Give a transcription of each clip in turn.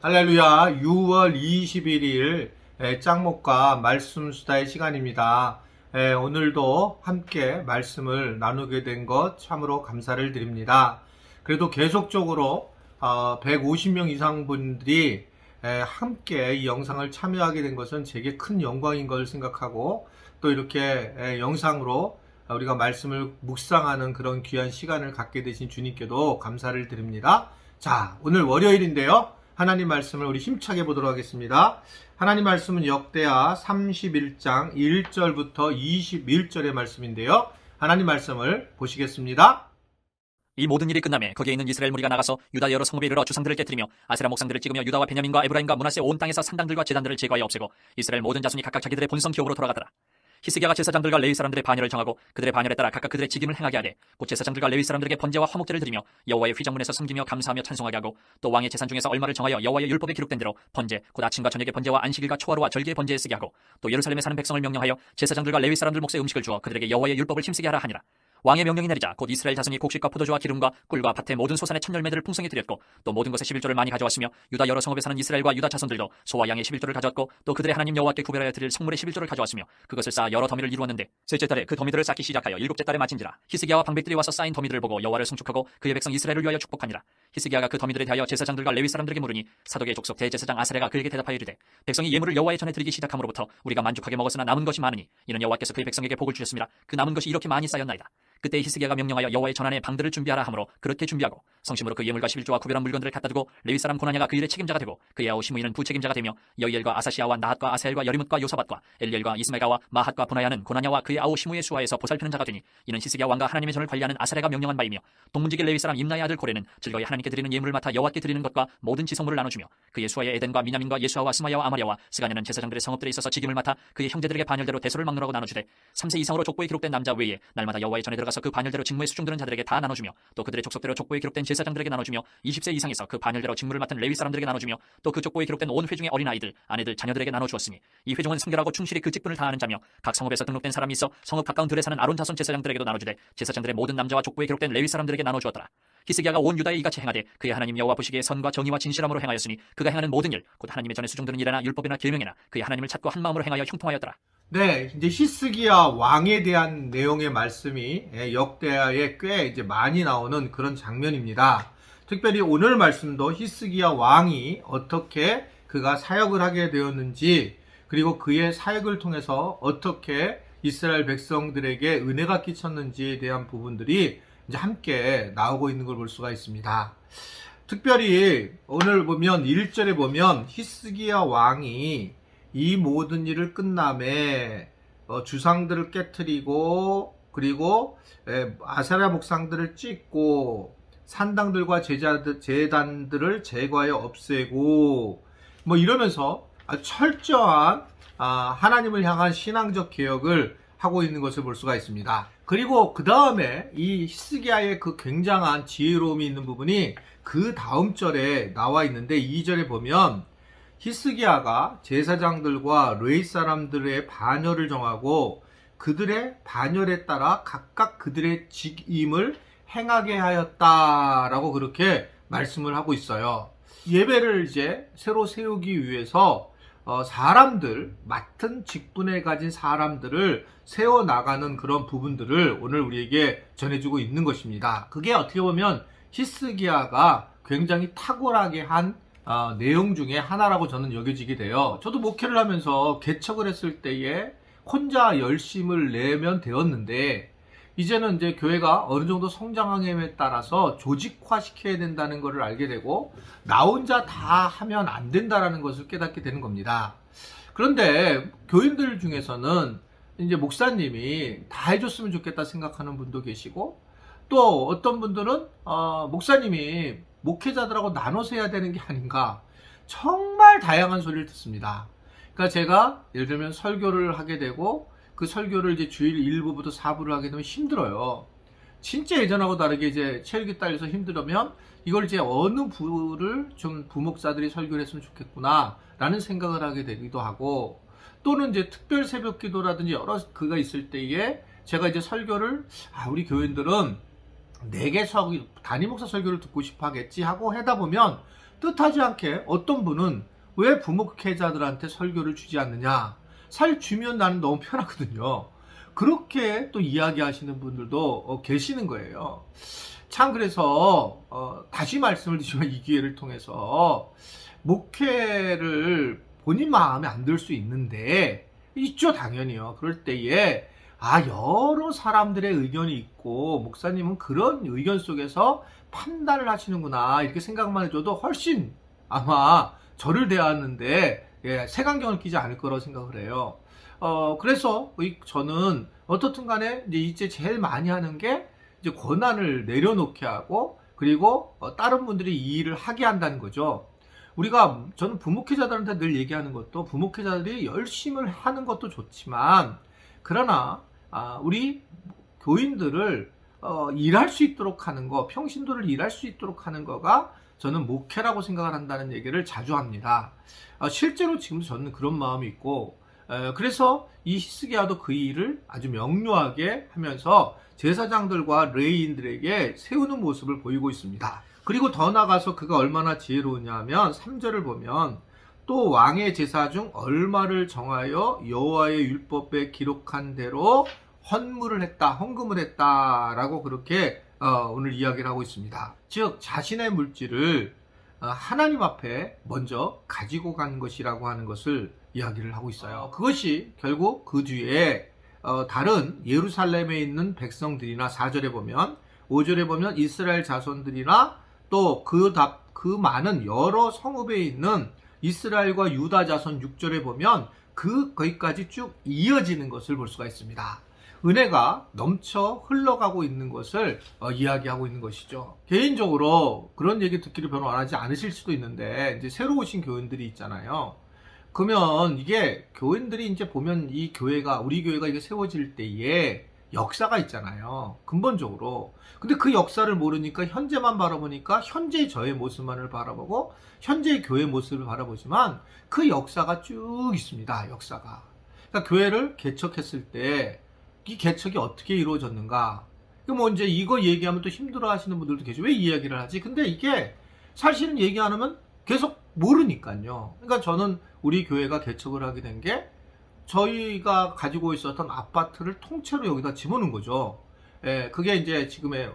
할렐루야. 6월 21일 짱목과 말씀 수다의 시간입니다. 오늘도 함께 말씀을 나누게 된 것 참으로 감사를 드립니다. 그래도 계속적으로 150명 이상 분들이 함께 이 영상을 참여하게 된 것은 제게 큰 영광인 걸 생각하고, 또 이렇게 영상으로 우리가 말씀을 묵상하는 그런 귀한 시간을 갖게 되신 주님께도 감사를 드립니다. 자, 오늘 월요일인데요. 하나님 말씀을 우리 힘차게 보도록 하겠습니다. 하나님 말씀은 역대하 31장 1절부터 21절의 말씀인데요. 하나님 말씀을 보시겠습니다. 이 모든 일이 끝나매 거기에 있는 이스라엘 무리가 나가서 유다 여러 성읍에 이르러 주상들을 깨뜨리며 아세라 목상들을 찍으며 유다와 베냐민과 에브라임과 므낫세 온 땅에서 산당들과 제단들을 제거하여 없애고 이스라엘 모든 자손이 각각 자기들의 본성 기업으로 돌아가더라. 히스기야가 제사장들과 레위 사람들의 반열을 정하고 그들의 반열에 따라 각각 그들의 직임을 행하게 하되 곧 제사장들과 레위 사람들에게 번제와 화목제를 드리며 여호와의 휘장문에서 섬기며 감사하며 찬송하게 하고 또 왕의 재산 중에서 얼마를 정하여 여호와의 율법에 기록된 대로 번제 곧 아침과 저녁의 번제와 안식일과 초하루와 절기의 번제에 쓰게 하고 또 예루살렘에 사는 백성을 명령하여 제사장들과 레위 사람들 몫의 음식을 주어 그들에게 여호와의 율법을 힘쓰게 하라 하니라. 왕의 명령이 내리자 곧 이스라엘 자손이 곡식과 포도주와 기름과 꿀과 밭의 모든 소산의 천열매들을 풍성히 드렸고 또 모든 것의 11조를 많이 가져왔으며 유다 여러 성읍에 사는 이스라엘과 유다 자손들도 소와 양의 11조를 가져왔고 또 그들의 하나님 여호와께 구별하여 드릴 성물의 11조를 가져왔으며 그것을 쌓아 여러 더미를 이루었는데 셋째 달에 그 더미들을 쌓기 시작하여 일곱째 달에 마친지라. 히스기야와 방백들이 와서 쌓인 더미들을 보고 여호와를 송축하고 그의 백성 이스라엘을 위하여 축복하니라. 히스기야가 그 더미들에 대하여 제사장들과 레위 사람들에게 물으니 사독의 족속 대제사장 아사랴가 그에게 대답하여 이르되 백성이 예물을 여호와의 전에 드리기 시작함으로부터 우리가 만족하게 먹었으나 남은 것이 많으니 이는 여호와께서 그의 백성에게 복을 주셨습니다. 그 남은 것이 이렇게 많이 쌓였나이다. 그때 히스기야가 명령하여 여호와의 전안에 방들을 준비하라 하므로 그렇게 준비하고 성심으로 그 예물과 11조와 구별한 물건들을 갖다 두고 레위 사람 고나냐가 그 일의 책임자가 되고 그의 아우 시므이는 부책임자가 되며 여이엘과 아사시아와 나핫과 아사엘과 여리뭇과 요사밧과 엘리엘과 이스마가와 마핫과 분하야는 고나냐와 그의 아우 시므이의 수하에서 보살피는 자가 되니 이는 히스기야 왕과 하나님의 전을 관리하는 아사랴가 명령한 바이며 동문지기 레위 사람 임나의 아들 고레는 즐거이 하나님께 드리는 예물을 맡아 여호와께 드리는 것과 모든 지성물을 나눠주며 그의 수하의 에덴과 미냐민과 예수아와 스마야와 아마랴와 스가냐는 제사장들의 성읍들에 있어서 직임을 맡아 그의 형제들에게 반열대로 대소를 막노라고 나눠주되 3세 이상으로 족보에 기록된 남자 외에 날마다 여호와의 전에 들어가서 그 반열대로 직무에 수중드는 자들에게 다 나눠주며 또 그들의 족속대로 족보에 기록된 제사장들에게 나눠주며 20세 이상에서 그 반열대로 직무를 맡은 레위 사람들에게 나눠주며 또 그 족보에 기록된 온 회중의 어린아이들 아내들 자녀들에게 나눠주었으니 이 회중은 순결하고 충실히 그 직분을 다하는 자며 각 성읍에서 등록된 사람이 있어 성읍 가까운 들에 사는 아론 자손 제사장들에게도 나눠주되 제사장들의 모든 남자와 족보에 기록된 레위 사람들에게 나눠주었더라. 히스기야가 온 유다에 이같이 행하되 그의 하나님 여호와 보시기에 선과 정의와 진실함으로 행하였으니 그가 행하는 모든 일 곧 하나님의 전에 수종드는 일이나 율법이나 계명이나 그의 하나님을 찾고 한 마음으로 행하여 형통하였더라. 네, 이제 히스기야 왕에 대한 내용의 말씀이 역대하에 꽤 이제 많이 나오는 그런 장면입니다. 특별히 오늘 말씀도 히스기야 왕이 어떻게 그가 사역을 하게 되었는지, 그리고 그의 사역을 통해서 어떻게 이스라엘 백성들에게 은혜가 끼쳤는지에 대한 부분들이 이제 함께 나오고 있는 걸 볼 수가 있습니다. 특별히 오늘 보면 1절에 보면 히스기야 왕이 이 모든 일을 끝남에 주상들을 깨트리고 그리고 아세라 목상들을 찢고 산당들과 제단들을 제거하여 없애고 뭐 이러면서 아주 철저한 하나님을 향한 신앙적 개혁을 하고 있는 것을 볼 수가 있습니다. 그리고 그 다음에 이 히스기야의 그 굉장한 지혜로움이 있는 부분이 그 다음 절에 나와 있는데 2절에 보면 히스기야가 제사장들과 레위 사람들의 반열을 정하고 그들의 반열에 따라 각각 그들의 직임을 행하게 하였다라고 그렇게 말씀을 하고 있어요. 예배를 이제 새로 세우기 위해서 사람들, 맡은 직분에 가진 사람들을 세워나가는 그런 부분들을 오늘 우리에게 전해주고 있는 것입니다. 그게 어떻게 보면 히스기야가 굉장히 탁월하게 한 내용 중에 하나라고 저는 여겨지게 돼요. 저도 목회를 하면서 개척을 했을 때에 혼자 열심을 내면 되었는데 이제는 이제 교회가 어느 정도 성장함에 따라서 조직화 시켜야 된다는 것을 알게 되고 나 혼자 다 하면 안 된다라는 것을 깨닫게 되는 겁니다. 그런데 교인들 중에서는 이제 목사님이 다 해줬으면 좋겠다 생각하는 분도 계시고 또 어떤 분들은 목사님이 목회자들하고 나눠서 해야 되는 게 아닌가, 정말 다양한 소리를 듣습니다. 그러니까 제가 예를 들면 설교를 하게 되고 그 설교를 이제 주일 1부부터 4부를 하게 되면 힘들어요. 진짜 예전하고 다르게 이제 체력이 딸려서 힘들면 이걸 이제 어느 부를 좀 부목사들이 설교를 했으면 좋겠구나 라는 생각을 하게 되기도 하고, 또는 이제 특별 새벽 기도라든지 여러 그가 있을 때에 제가 이제 설교를 우리 교인들은 내게 담임 목사 설교를 듣고 싶어 하겠지 하고 하다 보면 뜻하지 않게 어떤 분은 왜 부목회자들한테 설교를 주지 않느냐, 살 주면 나는 너무 편하거든요. 그렇게 또 이야기하시는 분들도 계시는 거예요. 참, 그래서 다시 말씀을 드리지만 이 기회를 통해서 목회를 본인 마음에 안 들 수 있는데 있죠, 당연히요. 그럴 때에 여러 사람들의 의견이 있고 목사님은 그런 의견 속에서 판단을 하시는구나, 이렇게 생각만 해줘도 훨씬 아마 저를 대하는데 색안경을 끼지 않을 거라고 생각을 해요. 그래서 저는 어떻든 간에 이제 제일 많이 하는 게 이제 권한을 내려놓게 하고, 그리고 다른 분들이 이 일을 하게 한다는 거죠. 저는 부목회자들한테 늘 얘기하는 것도, 부목회자들이 열심히 하는 것도 좋지만, 그러나 우리 교인들을 일할 수 있도록 하는 거, 평신도를 일할 수 있도록 하는 거가 저는 목회라고 생각을 한다는 얘기를 자주 합니다. 실제로 지금도 저는 그런 마음이 있고, 그래서 이 히스기야도 그 일을 아주 명료하게 하면서 제사장들과 레위인들에게 세우는 모습을 보이고 있습니다. 그리고 더 나아가서 그가 얼마나 지혜로우냐 하면 3절을 보면, 또 왕의 제사 중 얼마를 정하여 여호와의 율법에 기록한 대로 헌물을 했다, 헌금을 했다라고 그렇게 오늘 이야기를 하고 있습니다. 즉 자신의 물질을 하나님 앞에 먼저 가지고 간 것이라고 하는 것을 이야기를 하고 있어요. 그것이 결국 그 뒤에 다른 예루살렘에 있는 백성들이나 4절에 보면, 5절에 보면 이스라엘 자손들이나 또 그 많은 여러 성읍에 있는 이스라엘과 유다 자손 6절에 보면 거기까지 쭉 이어지는 것을 볼 수가 있습니다. 은혜가 넘쳐 흘러가고 있는 것을 이야기하고 있는 것이죠. 개인적으로 그런 얘기 듣기를 별로 원하지 않으실 수도 있는데, 이제 새로 오신 교인들이 있잖아요. 그러면 이게 교인들이 이제 보면 이 교회가, 우리 교회가 이게 세워질 때에 역사가 있잖아요, 근본적으로. 근데 그 역사를 모르니까 현재만 바라보니까 현재의 저의 모습만을 바라보고 현재의 교회의 모습을 바라보지만 그 역사가 쭉 있습니다, 역사가. 그러니까 교회를 개척했을 때 이 개척이 어떻게 이루어졌는가, 이제 이거 얘기하면 또 힘들어 하시는 분들도 계시죠. 왜 이 이야기를 하지? 근데 이게 사실은 얘기 안 하면 계속 모르니까요. 그러니까 저는 우리 교회가 개척을 하게 된 게 저희가 가지고 있었던 아파트를 통째로 여기다 집어넣은 거죠. 그게 이제 지금의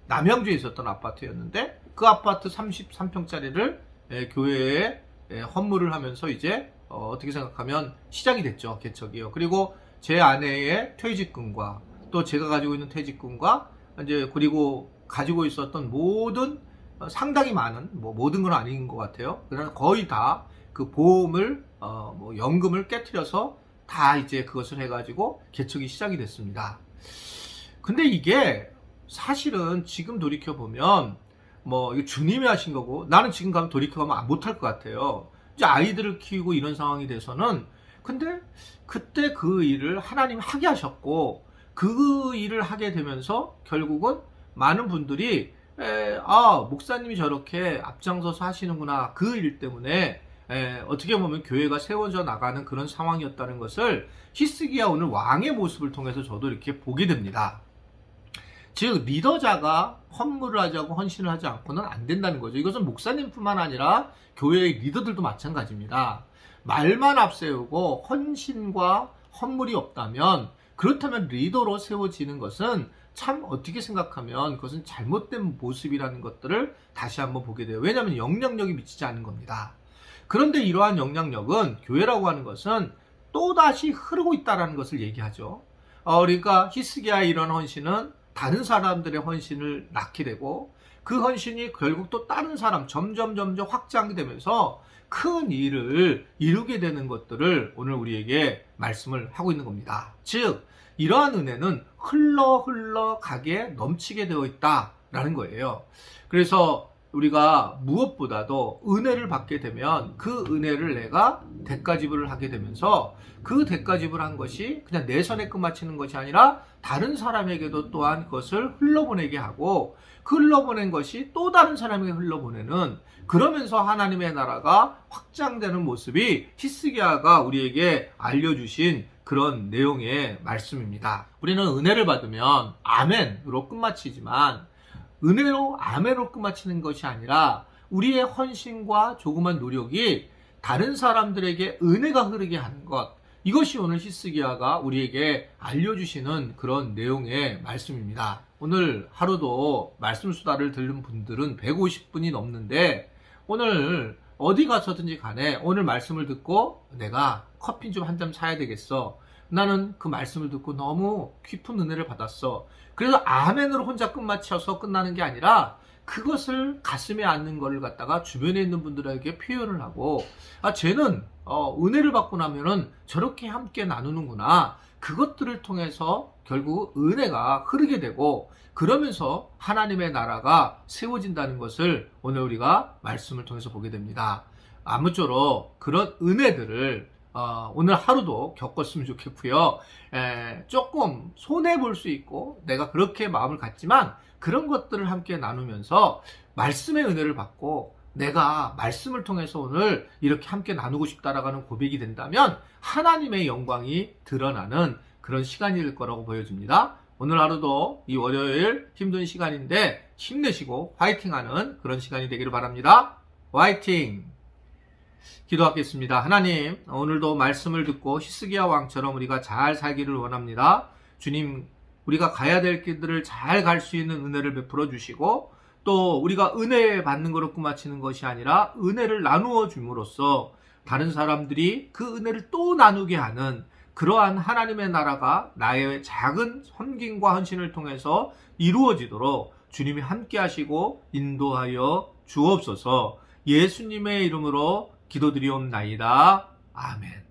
남양주에 있었던 아파트였는데, 그 아파트 33평짜리를 교회에 헌물을 하면서 이제 어떻게 생각하면 시작이 됐죠, 개척이요. 그리고 제 아내의 퇴직금과 또 제가 가지고 있는 퇴직금과 이제 그리고 가지고 있었던 모든, 상당히 많은, 모든 건 아닌 것 같아요. 그래서 거의 다 그 보험을 연금을 깨트려서 다 이제 그것을 해가지고 개척이 시작이 됐습니다. 근데 이게 사실은 지금 돌이켜보면 이거 주님이 하신 거고, 나는 지금 가면 돌이켜가면 못할 것 같아요. 이제 아이들을 키우고 이런 상황이 돼서는. 근데 그때 그 일을 하나님 하게 하셨고, 그 일을 하게 되면서 결국은 많은 분들이 목사님이 저렇게 앞장서서 하시는구나, 그 일 때문에 어떻게 보면 교회가 세워져 나가는 그런 상황이었다는 것을 히스기야 오늘 왕의 모습을 통해서 저도 이렇게 보게 됩니다. 즉 리더자가 헌물을 하자고 헌신을 하지 않고는 안 된다는 거죠. 이것은 목사님뿐만 아니라 교회의 리더들도 마찬가지입니다. 말만 앞세우고 헌신과 헌물이 없다면, 그렇다면 리더로 세워지는 것은 참 어떻게 생각하면 그것은 잘못된 모습이라는 것들을 다시 한번 보게 돼요. 왜냐하면 영향력이 미치지 않은 겁니다. 그런데 이러한 영향력은, 교회라고 하는 것은 또다시 흐르고 있다는 것을 얘기하죠. 그러니까 히스기야의 이런 헌신은 다른 사람들의 헌신을 낳게 되고, 그 헌신이 결국 또 다른 사람, 점점 확장되면서 큰 일을 이루게 되는 것들을 오늘 우리에게 말씀을 하고 있는 겁니다. 즉 이러한 은혜는 흘러가게 넘치게 되어 있다라는 거예요. 그래서 우리가 무엇보다도 은혜를 받게 되면 그 은혜를 내가 대가 지불을 하게 되면서, 그 대가 지불한 것이 그냥 내 선에 끝마치는 것이 아니라 다른 사람에게도 또한 그것을 흘러보내게 하고, 그 흘러보낸 것이 또 다른 사람에게 흘러보내는, 그러면서 하나님의 나라가 확장되는 모습이 히스기야가 우리에게 알려주신 그런 내용의 말씀입니다. 우리는 은혜를 받으면 아멘으로 끝마치지만, 은혜로 아멘으로 끝마치는 것이 아니라 우리의 헌신과 조그만 노력이 다른 사람들에게 은혜가 흐르게 하는 것, 이것이 오늘 히스기야가 우리에게 알려주시는 그런 내용의 말씀입니다. 오늘 하루도 말씀 수다를 들은 분들은 150분이 넘는데, 오늘 어디 가서든지 간에 오늘 말씀을 듣고 내가 커피 좀 한 잔 사야 되겠어, 나는 그 말씀을 듣고 너무 깊은 은혜를 받았어, 그래서 아멘으로 혼자 끝마쳐서 끝나는 게 아니라 그것을 가슴에 안는 거를 갖다가 주변에 있는 분들에게 표현을 하고, 쟤는 은혜를 받고 나면은 저렇게 함께 나누는구나, 그것들을 통해서 결국 은혜가 흐르게 되고, 그러면서 하나님의 나라가 세워진다는 것을 오늘 우리가 말씀을 통해서 보게 됩니다. 아무쪼록 그런 은혜들을 오늘 하루도 겪었으면 좋겠고요. 조금 손해볼 수 있고 내가 그렇게 마음을 갖지만 그런 것들을 함께 나누면서 말씀의 은혜를 받고 내가 말씀을 통해서 오늘 이렇게 함께 나누고 싶다라는 고백이 된다면 하나님의 영광이 드러나는 그런 시간이 될 거라고 보여집니다. 오늘 하루도 이 월요일 힘든 시간인데 힘내시고 화이팅하는 그런 시간이 되기를 바랍니다. 화이팅! 기도하겠습니다. 하나님, 오늘도 말씀을 듣고 히스기야 왕처럼 우리가 잘 살기를 원합니다. 주님, 우리가 가야 될 길들을 잘 갈 수 있는 은혜를 베풀어 주시고, 또 우리가 은혜 받는 것으로 끝마치는 것이 아니라 은혜를 나누어 줌으로써 다른 사람들이 그 은혜를 또 나누게 하는 그러한 하나님의 나라가 나의 작은 섬김과 헌신을 통해서 이루어지도록 주님이 함께 하시고 인도하여 주옵소서. 예수님의 이름으로 기도드리옵나이다. 아멘.